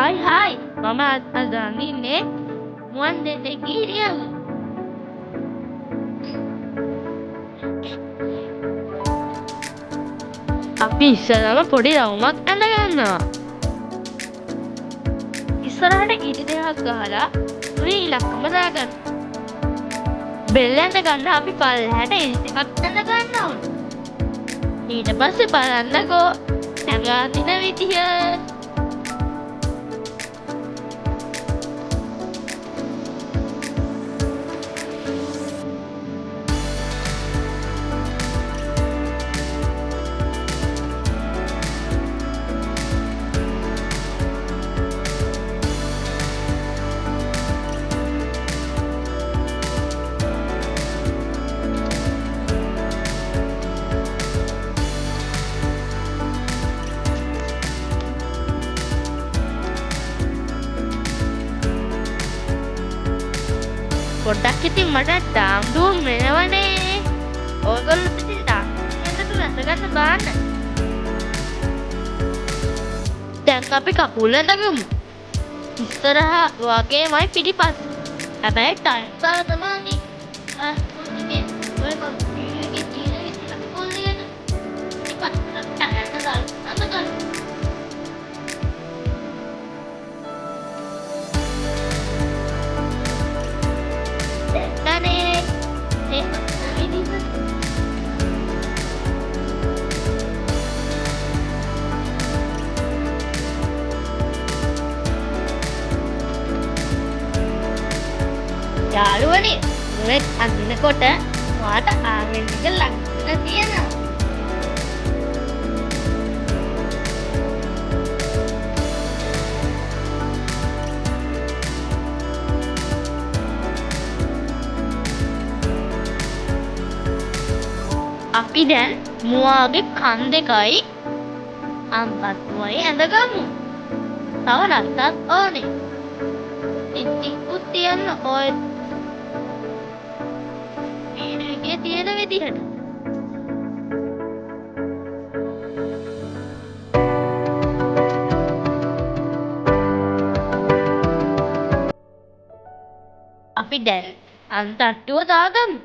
Hai, mama ada ini muan dede gini ya. අපි ඉස්සරම පොඩි රවුමක් ඇඳගන්නවා. ඉස්සරහට ඉටි දෙකක් ගහලා තුනේ ඉලක්කම දාගන්න. බෙල්ල ඇඳ ගන්න අපි පල්ලෙහාට ඉටි දෙකක් ඇඳ ගන්නවා. ඊට පස්සේ බලන්නකෝ නැගාතින විදිය. පොඩ්ඩක් ඉතින් මට ඩාම් ඩූම් වෙනවනේ. ඕගොල්ලෝ ඉතින් ඩාම් එකතු නැසගන්න බාන්න. දැන් අපි කකුල් ඇඳගමු. ඉස්සරහා වගේමයි පිටිපස්ස. හැබැයි ටයිම් එක තමයි. ඔය කකුල්ගේ තියෙන කකුල් දෙක. පිටිපස්සට ටයර් දාලා යාළුවනේ ඔය අඳිනකොට ඔයාට ආවෙන් එක ලක්ෂණ තියෙනවා. අපි දැන් මුවාගේ කන් දෙකයි අම්පත්තුවයි ඇඳගමු. තව රත්තක් ඕනේ. ඉතිකුත් තියන්න ඔය මේකේ තියෙන විදිහට. අපි දැන් අන්තට්ටුව දාගමු.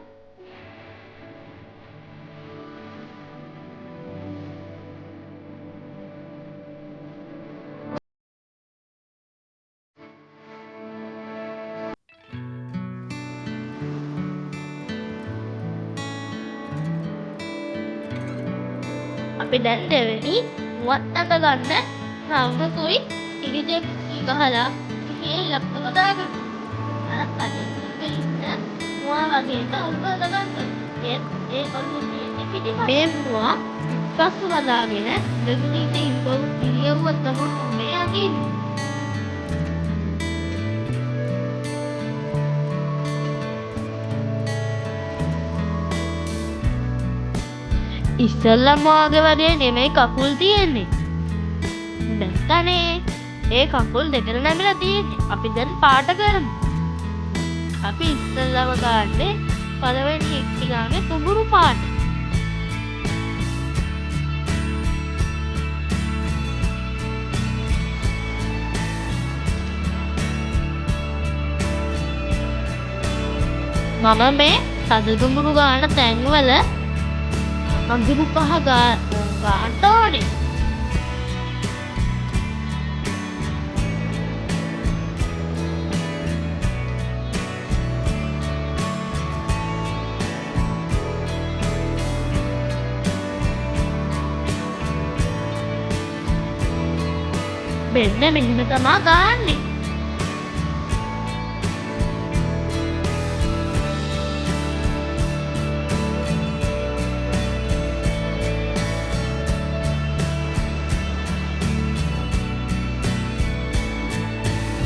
අපි දැන් දෙවෙනි මුවත් අඳ ගන්න රවුමකුයි ඉරි දෙක ගහලා මේ ලක්කම දාගන්න. මුවා වගේ තවුල් අඳ ගන්න. ඒ ඔළුවේ පිටිපස්ස මේ මුවා පස්සු වදාගෙන දෙගුණින් ඉබ්බු ඉරියව්ව තමයි මේ අදින්නේ. ඉස්සල්ලා මාගේ වගේ නෙමෙයි කකුල් තියෙන්නේ. දැක්කනේ ඒ කකුල් දෙකට නැමිලා තියෙන්නේ. අපි දැන් පාට කරමු. අපි ඉස්සල්ලාම ගන්නේ පළවෙනි ඉටි ගානේ කුඹුරු පාට. මම මේ සද කුඹුරු ගාන තැන්වල අඳුරු පහ ගන්න ඕනේ. මෙන්න මෙහෙම තමයි ගන්නෙ.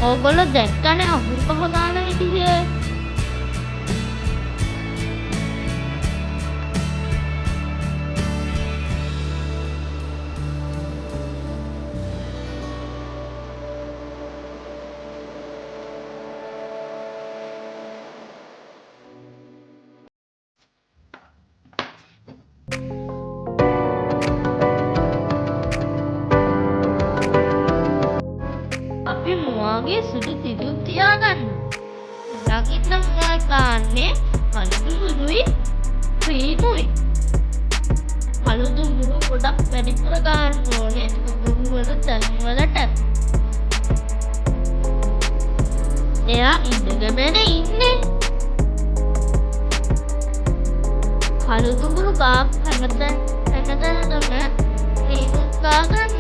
ඕගොල්ලෝ දැක්කනේ අඳුරු පහ ගන්න විදිය. තමාගේ සුදු සිදුම් තියාගන්න. දකින්න මම ගන්නේ කළු සුදුයි ක්‍රීමුයි. කළු දුඹුරු ගොඩක් වැඩිපුර ගන්න ඕනේ. දුඹුරු වල තැන් වලට. එයා ඉඳගෙන ඉන්නේ. කළු දුඹුරු ගාම් හැමතැනම ක්‍රීමු ගාගන්න.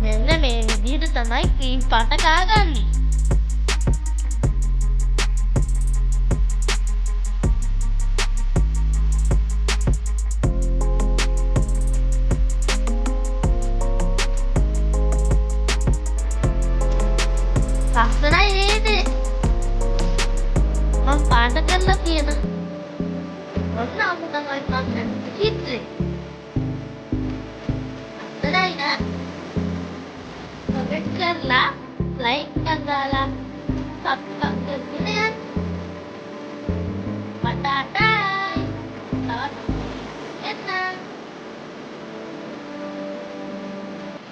මෙන්න මේ විදිහට තමයි ක්‍රීම් පාට ගාගන්නේ. ලස්සනයි නේද? මම පාට කරලා තියෙන. ඔන්න අපු තමයි මම චිත්‍රේ. ලස්සනයි නේද? කමෙන්ට් කරලා ලයික් කරලා සබ්ස්ක්‍රයිබ් කරන්න